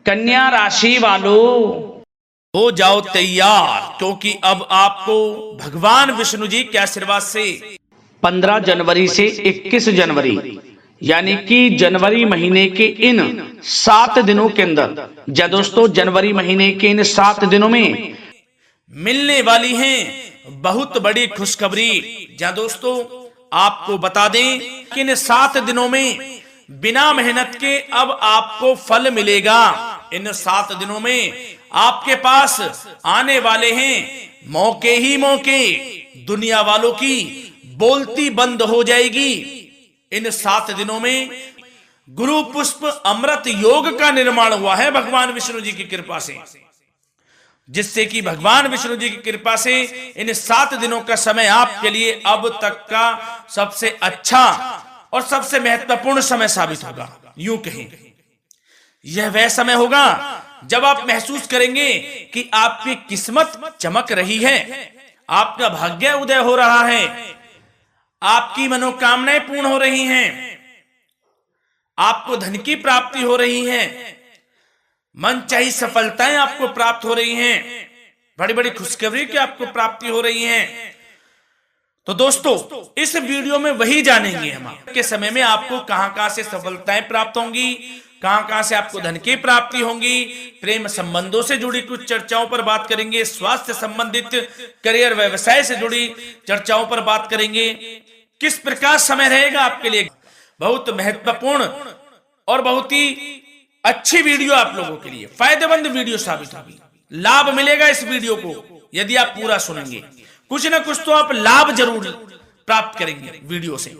कन्या राशि वालों हो जाओ तैयार, क्योंकि अब आपको भगवान विष्णु जी के आशीर्वाद से 15 जनवरी से 21 जनवरी यानी कि जनवरी महीने के इन 7 दिनों के अंदर, या दोस्तों जनवरी महीने के इन 7 दिनों में मिलने वाली हैं बहुत बड़ी खुशखबरी। जहां दोस्तों आपको बता दें कि इन 7 दिनों में बिना मेहनत के अब आपको फल मिलेगा। इन 7 दिनों में आपके पास आने वाले हैं मौके ही मौके। दुनिया वालों की बोलती बंद हो जाएगी। इन 7 दिनों में गुरु पुष्प अमृत योग का निर्माण हुआ है भगवान विष्णु जी की कृपा से, जिससे कि भगवान विष्णु जी की कृपा से इन 7 दिनों का समय आपके लिए अब तक का सबसे अच्छा और सबसे महत्वपूर्ण समय साबित होगा। यूं कहें यह वह समय होगा जब आप महसूस करेंगे कि आपकी किस्मत चमक रही है, आपका भाग्य उदय हो रहा है, आपकी मनोकामनाएं पूर्ण हो रही हैं, आपको धन की प्राप्ति हो रही है, मनचाही सफलताएं आपको प्राप्त हो रही हैं, बड़ी बड़ी खुशखबरी की आपको प्राप्ति हो रही है। तो दोस्तों इस वीडियो में वही जानेंगे हम के समय में आपको कहां से सफलताएं प्राप्त होंगी, कहां से आपको धन की प्राप्ति होंगी, प्रेम संबंधों से जुड़ी कुछ चर्चाओं पर बात करेंगे, स्वास्थ्य संबंधित करियर व्यवसाय से जुड़ी चर्चाओं पर बात करेंगे। किस प्रकार समय रहेगा आपके लिए, बहुत महत्वपूर्ण और बहुत ही अच्छी वीडियो आप लोगों के लिए फायदेमंद वीडियो साबित होगी। लाभ मिलेगा इस वीडियो को यदि आप पूरा सुनेंगे, कुछ ना कुछ तो आप लाभ जरूर प्राप्त करेंगे वीडियो से।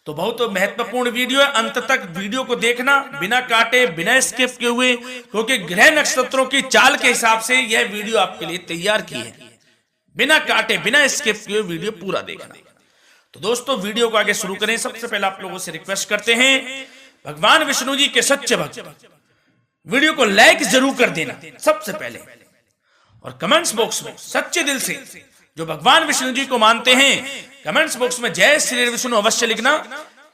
तो बहुत महत्वपूर्ण वीडियो है, अंत तक वीडियो को देखना बिना काटे बिना स्किप किए हुए, क्योंकि ग्रह नक्षत्रों की चाल के हिसाब से यह वीडियो आपके लिए तैयार की है। बिना काटे बिना स्किप किए वीडियो पूरा देखना। तो दोस्तों वीडियो को आगे शुरू करें। सबसे पहले आप लोगों से रिक्वेस्ट करते हैं, भगवान विष्णु जी के सच्चे भक्त वीडियो को लाइक जरूर कर देना सबसे पहले, और कमेंट्स बॉक्स में सच्चे दिल से जो भगवान विष्णु जी को मानते हैं कमेंट्स बॉक्स में जय श्री विष्णु अवश्य लिखना,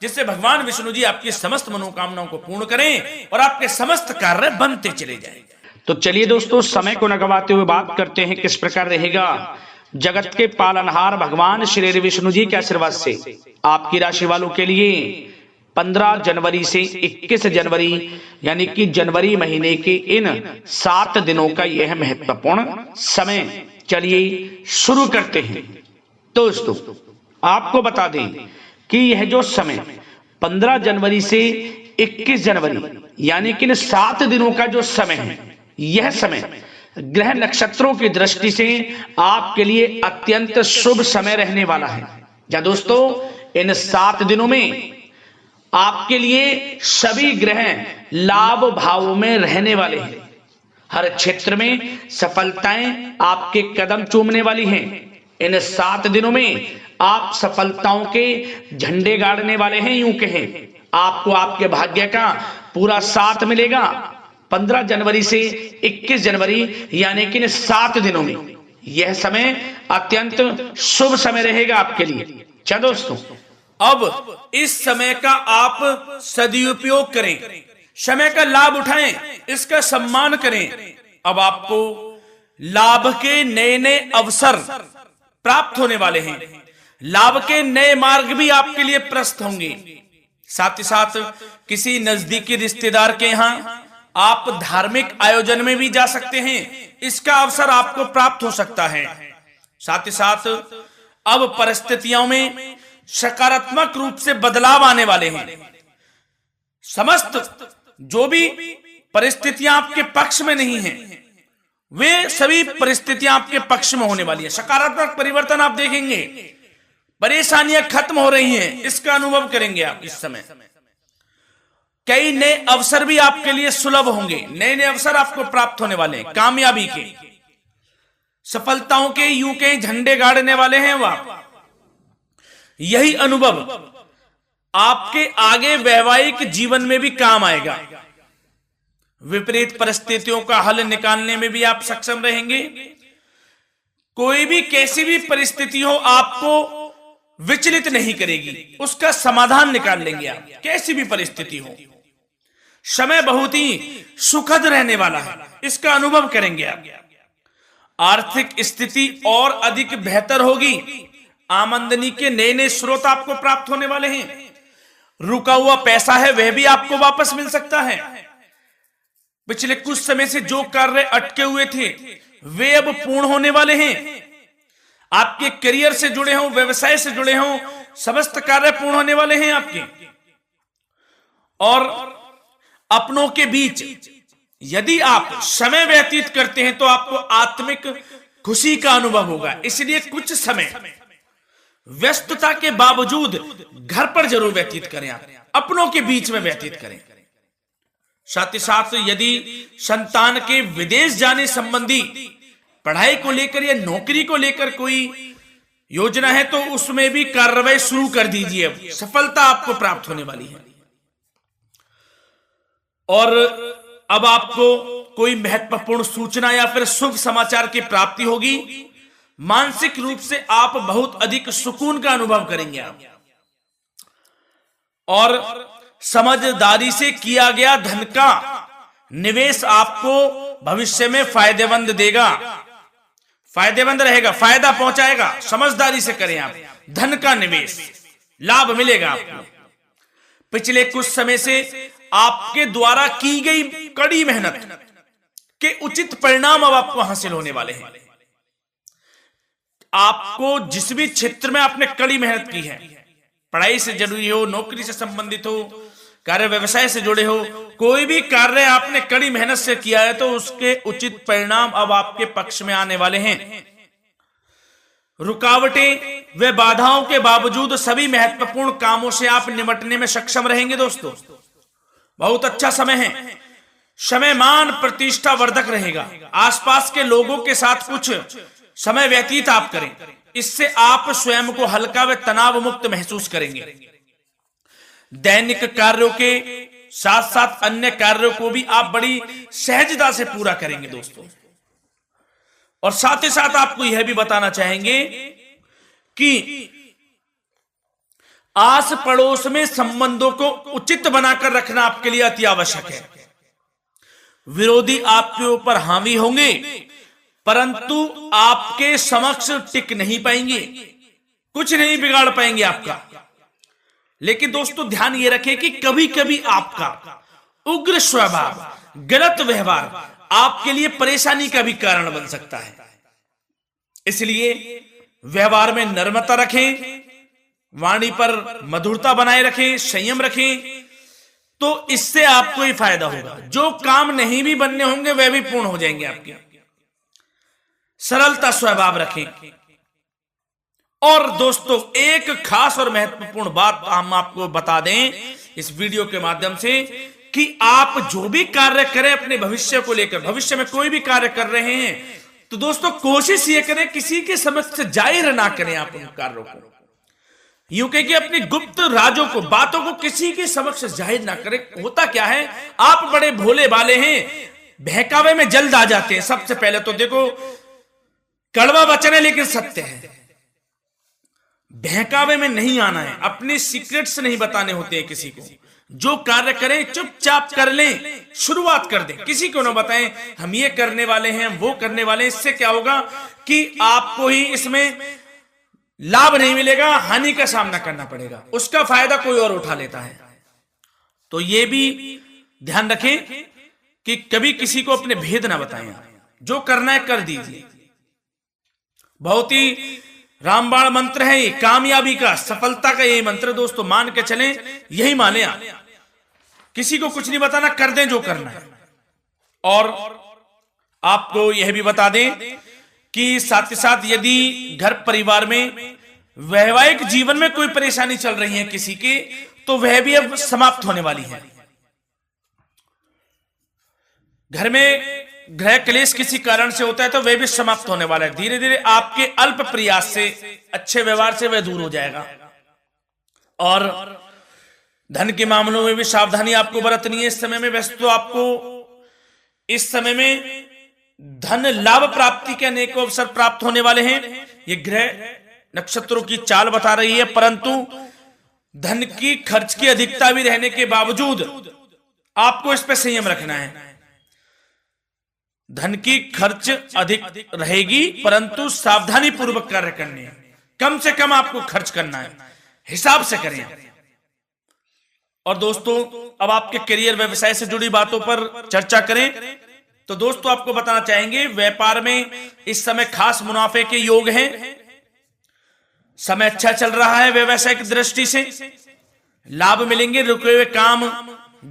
जिससे भगवान विष्णु जी आपकी समस्त मनोकामनाओं को पूर्ण करें और आपके समस्त कार्य बनते चले जाएं। तो चलिए दोस्तों समय को न गवाते हुए बात करते हैं किस प्रकार रहेगा जगत के पालनहार भगवान श्री विष्णु जी के आशीर्वाद से आपकी राशि वालों के लिए 15 जनवरी से 21 जनवरी यानी कि जनवरी महीने के इन 7 दिनों का यह महत्वपूर्ण समय। चलिए शुरू करते हैं। दोस्तों आपको बता दें कि यह जो समय 15 जनवरी से 21 जनवरी यानी कि इन 7 दिनों का जो समय है, यह समय ग्रह नक्षत्रों की दृष्टि से आपके लिए अत्यंत शुभ समय रहने वाला है। या दोस्तों इन 7 दिनों में आपके लिए सभी ग्रह लाभ भाव में रहने वाले हैं। हर क्षेत्र में सफलताएं आपके कदम चूमने वाली हैं। इन 7 दिनों में आप सफलताओं के झंडे गाड़ने वाले हैं। यूं कहें आपको आपके भाग्य का पूरा साथ मिलेगा। 15 जनवरी से 21 जनवरी यानी कि इन 7 दिनों में यह समय अत्यंत शुभ समय रहेगा आपके लिए। क्या दोस्तों अब इस समय का आप सदुपयोग करें, समय का लाभ उठाएं, इसका सम्मान करें। अब आपको लाभ के नए नए अवसर प्राप्त होने वाले हैं, लाभ के नए मार्ग भी आपके लिए प्रशस्त होंगे। साथ ही साथ किसी नजदीकी रिश्तेदार के यहाँ आप धार्मिक आयोजन में भी जा सकते हैं, इसका अवसर आपको प्राप्त हो सकता है। साथ ही साथ अब परिस्थितियों में सकारात्मक रूप से बदलाव आने वाले हैं। समस्त जो भी परिस्थितियां आपके पक्ष में नहीं हैं, वे सभी परिस्थितियां आपके पक्ष में होने वाली है। सकारात्मक परिवर्तन आप देखेंगे, परेशानियां खत्म हो रही हैं, इसका अनुभव करेंगे आप इस समय। कई नए अवसर भी आपके लिए सुलभ होंगे, नए नए अवसर आपको प्राप्त होने वाले हैं, कामयाबी के, सफलताओं के, यूं के झंडे गाड़ने वाले हैं वह। यही अनुभव आपके आगे वैवाहिक जीवन में भी काम आएगा। विपरीत परिस्थितियों का हल निकालने में भी आप सक्षम रहेंगे। कोई भी कैसी भी परिस्थिति हो आपको विचलित नहीं करेगी, उसका समाधान निकाल लेंगे आप, कैसी भी परिस्थिति हो। समय बहुत ही सुखद रहने वाला है, इसका अनुभव करेंगे आप। आर्थिक स्थिति और अधिक बेहतर होगी। आमदनी के नए नए स्रोत आपको प्राप्त होने वाले हैं। रुका हुआ पैसा है वह भी आपको वापस मिल सकता है। पिछले कुछ समय से जो कार्य अटके हुए थे वे अब पूर्ण होने वाले हैं। आपके करियर से जुड़े हों, व्यवसाय से जुड़े हों, समस्त कार्य पूर्ण होने वाले हैं आपके। और अपनों के बीच यदि आप समय व्यतीत करते हैं तो आपको आत्मिक खुशी का अनुभव होगा। इसलिए कुछ समय व्यस्तता के बावजूद घर पर जरूर व्यतीत करें, आप अपनों के बीच में व्यतीत करें। साथ ही साथ यदि संतान के विदेश जाने संबंधी पढ़ाई को लेकर या नौकरी को लेकर कोई योजना है तो उसमें भी कार्रवाई शुरू कर दीजिए। अब सफलता आपको प्राप्त होने वाली है। और अब आपको कोई महत्वपूर्ण सूचना या फिर शुभ समाचार की प्राप्ति होगी। मानसिक रूप से आप बहुत अधिक सुकून का अनुभव करेंगे आप। और समझदारी से किया गया धन का निवेश आपको भविष्य में फायदेमंद देगा, फायदेमंद रहेगा, फायदा पहुंचाएगा। समझदारी से करें आप। धन का निवेश लाभ मिलेगा आपको। पिछले कुछ समय से आपके द्वारा की गई कड़ी मेहनत के उचित परिणाम अब आपको हासिल होने वाले हैं। आपको जिस भी क्षेत्र में आपने कड़ी मेहनत की है, पढ़ाई से जुड़ी हो, नौकरी से संबंधित हो, कार्य व्यवसाय से जुड़े हो, कोई भी कार्य आपने कड़ी मेहनत से किया है तो उसके उचित परिणाम अब आपके पक्ष में आने वाले हैं। रुकावटें व बाधाओं के बावजूद सभी महत्वपूर्ण कामों से आप निपटने में सक्षम रहेंगे। दोस्तों बहुत अच्छा समय है। समय मान प्रतिष्ठा वर्धक रहेगा। आसपास के लोगों के साथ कुछ समय व्यतीत आप करें, इससे आप स्वयं को हल्का व तनाव मुक्त महसूस करेंगे। दैनिक कार्यों के साथ साथ अन्य कार्यों को भी आप बड़ी सहजता से पूरा करेंगे दोस्तों। और साथ ही साथ आपको यह भी बताना चाहेंगे कि आस पड़ोस में संबंधों को उचित बनाकर रखना आपके लिए अति आवश्यक है। विरोधी आपके ऊपर हावी होंगे परंतु आपके समक्ष टिक नहीं पाएंगे, कुछ नहीं बिगाड़ पाएंगे आपका। लेकिन दोस्तों ध्यान ये रखें कि कभी कभी आपका उग्र स्वभाव, गलत व्यवहार आपके लिए परेशानी का भी कारण बन सकता है। इसलिए व्यवहार में नम्रता रखें, वाणी पर मधुरता बनाए रखें, संयम रखें, तो इससे आपको ही फायदा होगा। जो काम नहीं भी बनने होंगे वह भी पूर्ण हो जाएंगे आपके। सरलता स्वभाव रखें। और दोस्तों एक खास और महत्वपूर्ण बात हम आपको बता दें इस वीडियो के माध्यम से कि आप जो भी कार्य करें अपने भविष्य को लेकर, भविष्य में कोई भी कार्य कर रहे हैं तो दोस्तों कोशिश ये करें किसी के समक्ष जाहिर ना करें आप उन कार्यों को। यूं कह कि अपनी गुप्त राजों को, बातों को किसी के समक्ष जाहिर ना करें। होता क्या है, आप बड़े भोले भाले हैं, बहकावे में जल्द आ जाते हैं। सबसे पहले तो देखो कड़वा वचन है लेकिन सत्य है। बहकावे में नहीं आना है, अपने सीक्रेट्स नहीं बताने होते हैं किसी को। जो कार्य करें चुपचाप कर लें, शुरुआत कर दें, किसी को ना बताएं हम ये करने वाले हैं, हम वो करने वाले हैं। इससे क्या होगा कि आपको ही इसमें लाभ नहीं मिलेगा, हानि का सामना करना पड़ेगा, उसका फायदा कोई और उठा लेता है। तो ये भी ध्यान रखें कि कभी किसी को अपने भेद ना बताएं। जो करना है कर दीजिए। बहुत ही रामबाण मंत्र है ये, कामयाबी का, सफलता का यही मंत्र दोस्तों। मान के चलें, यही माने आप। किसी को कुछ नहीं बताना, कर दें जो करना है। और आपको यह भी बता दें कि साथ ही साथ यदि घर परिवार में वैवाहिक जीवन में कोई परेशानी चल रही है किसी के, तो वह भी अब समाप्त होने वाली है। घर में गृह क्लेश किसी कारण से होता है तो वह भी समाप्त होने वाला है। धीरे धीरे आपके अल्प प्रयास से, अच्छे व्यवहार से वह दूर हो जाएगा। और धन के मामलों में भी सावधानी आपको बरतनी है इस समय में। वैसे तो आपको इस समय में धन लाभ प्राप्ति के अनेक अवसर प्राप्त होने वाले हैं, ये ग्रह नक्षत्रों की चाल बता रही है। परंतु धन की खर्च की अधिकता भी रहने के बावजूद आपको इस पे संयम रखना है। धन की खर्च अधिक रहेगी, परंतु सावधानी पूर्वक कार्य करने हैं। कम से कम आपको खर्च करना है, हिसाब से करें। और दोस्तों, अब आपके करियर व्यवसाय से जुड़ी बातों पर चर्चा करें तो दोस्तों आपको बताना चाहेंगे, व्यापार में इस समय खास मुनाफे के योग हैं। समय अच्छा चल रहा है, व्यवसाय की दृष्टि से लाभ मिलेंगे, रुके हुए काम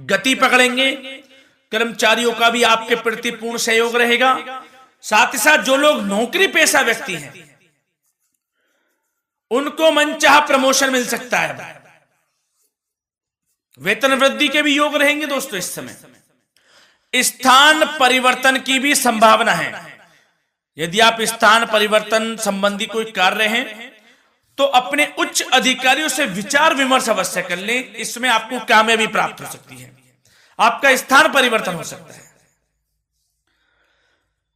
गति पकड़ेंगे। कर्मचारियों का भी आपके प्रति पूर्ण सहयोग रहेगा। साथ ही साथ जो लोग नौकरी पेशा व्यक्ति हैं उनको मनचाहा प्रमोशन मिल सकता है। वेतन वृद्धि के भी योग रहेंगे दोस्तों। इस समय स्थान परिवर्तन की भी संभावना है। यदि आप स्थान परिवर्तन संबंधी कोई कार्य हैं तो अपने उच्च अधिकारियों से विचार विमर्श अवश्य कर लें। इसमें आपको कामयाबी प्राप्त हो सकती है, आपका स्थान परिवर्तन हो सकता है।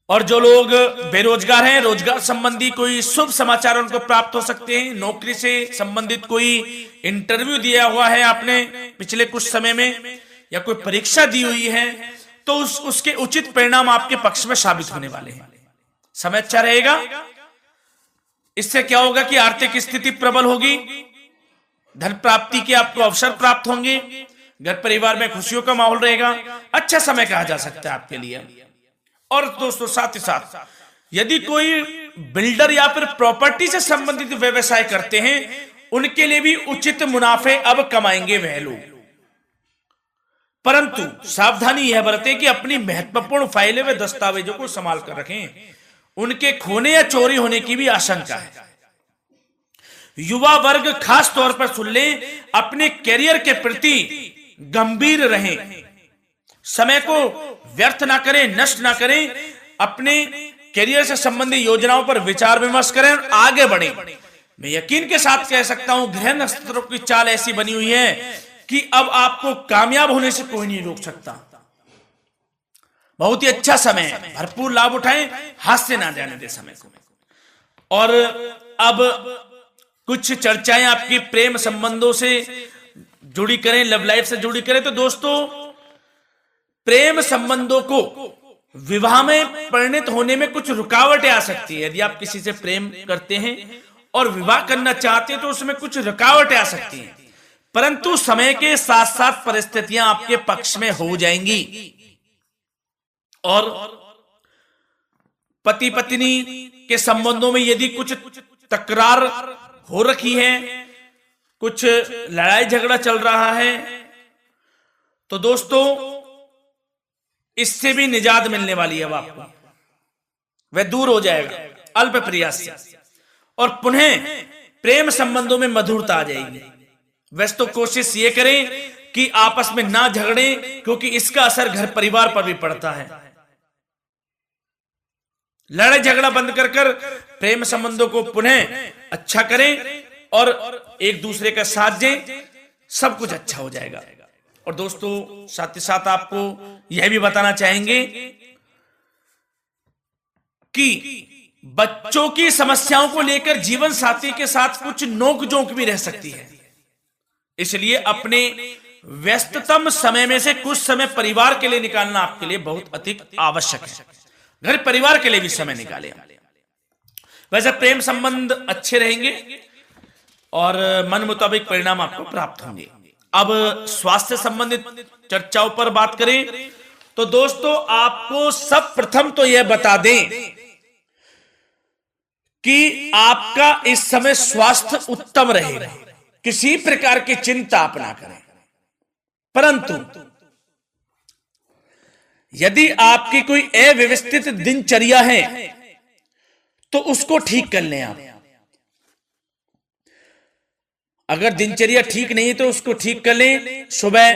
और जो लोग बेरोजगार हैं, रोजगार संबंधी कोई शुभ समाचार उनको प्राप्त हो सकते हैं। नौकरी से संबंधित कोई इंटरव्यू दिया हुआ है आपने पिछले कुछ समय में, या कोई परीक्षा दी हुई है, तो उसके उचित परिणाम आपके पक्ष में साबित होने वाले हैं। समय अच्छा रहेगा। इससे क्या होगा कि आर्थिक स्थिति प्रबल होगी, धन प्राप्ति के आपको अवसर प्राप्त होंगे, घर परिवार में खुशियों का माहौल रहेगा। अच्छा समय कहा जा सकता है आपके लिए। और दोस्तों साथ ही साथ यदि कोई बिल्डर या फिर प्रॉपर्टी से संबंधित व्यवसाय करते हैं, उनके लिए भी उचित मुनाफे अब कमाएंगे वह लोग। परंतु सावधानी यह बरतें कि अपनी महत्वपूर्ण फाइलें व दस्तावेजों को संभाल कर रखें, उनके खोने या चोरी होने की भी आशंका है। युवा वर्ग खास तौर पर सुन लें, अपने कैरियर के प्रति गंभीर रहें, समय को व्यर्थ ना करें, नष्ट ना करें। अपने कैरियर से संबंधित योजनाओं पर विचार विमर्श करें और आगे बढ़ें। मैं यकीन के साथ कह सकता हूं, ग्रह नक्षत्रों की चाल ऐसी बनी हुई है कि अब आपको कामयाब होने से कोई नहीं रोक सकता। बहुत ही अच्छा समय है, भरपूर लाभ उठाएं, हाथ से ना जाने दे समय को। और अब कुछ चर्चाएं आपकी प्रेम संबंधों से जुड़ी करें, लव लाइफ से जुड़ी करें। तो दोस्तों, प्रेम संबंधों को विवाह में परिणत होने में कुछ रुकावटें आ सकती है। यदि आप किसी से प्रेम करते हैं और विवाह करना चाहते हैं तो उसमें कुछ रुकावटें आ सकती हैं, परंतु समय के साथ साथ परिस्थितियां आपके पक्ष में हो जाएंगी। और पति पत्नी के संबंधों में यदि कुछ तकरार हो रखी है, कुछ लड़ाई झगड़ा चल रहा है, तो दोस्तों इससे भी निजात मिलने वाली है। अब आपको वह दूर हो जाएगा अल्प प्रयास से, और पुनः प्रेम संबंधों में मधुरता आ जाएगी। वैसे तो कोशिश ये करें कि आपस में ना झगड़ें, क्योंकि इसका असर घर परिवार पर भी पड़ता है। लड़ाई झगड़ा बंद कर प्रेम संबंधों को पुनः अच्छा करें और एक दूसरे का साथ दें, सब कुछ अच्छा हो जाएगा। और दोस्तों साथ ही साथ आपको यह भी बताना चाहेंगे कि बच्चों की समस्याओं को लेकर जीवन साथी के साथ कुछ नोक-झोंक भी रह सकती है। इसलिए अपने व्यस्ततम समय में से कुछ समय परिवार के लिए निकालना आपके लिए बहुत अधिक आवश्यक है। घर परिवार के लिए भी समय निकालें। वैसे प्रेम संबंध अच्छे रहेंगे और मन मुताबिक परिणाम आपको प्राप्त होंगे। अब स्वास्थ्य संबंधित चर्चाओं पर बात करें तो दोस्तों, आपको सब प्रथम तो यह बता दें कि आपका इस समय स्वास्थ्य उत्तम रहेगा। किसी प्रकार की चिंता आप ना करें, परंतु यदि आपकी कोई अव्यवस्थित दिनचर्या है तो उसको ठीक कर लें आप। अगर दिनचर्या ठीक नहीं तो उसको ठीक कर लें। सुबह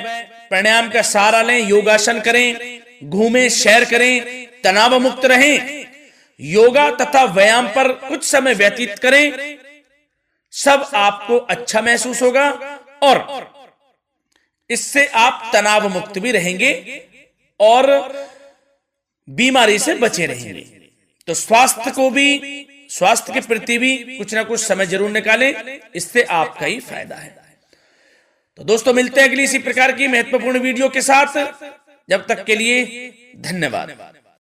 प्राणायाम का सहारा लें, योगासन करें, घूमें, सैर करें, तनाव मुक्त रहें, योगा तथा व्यायाम पर कुछ समय व्यतीत करें। सब आपको अच्छा महसूस होगा और इससे आप तनाव मुक्त भी रहेंगे और बीमारी से बचे रहेंगे। तो स्वास्थ्य के प्रति भी कुछ ना कुछ समय जरूर निकालें, इससे आपका ही फायदा है। तो दोस्तों मिलते हैं अगली इसी प्रकार की महत्वपूर्ण वीडियो के साथ। जब तक के लिए धन्यवाद।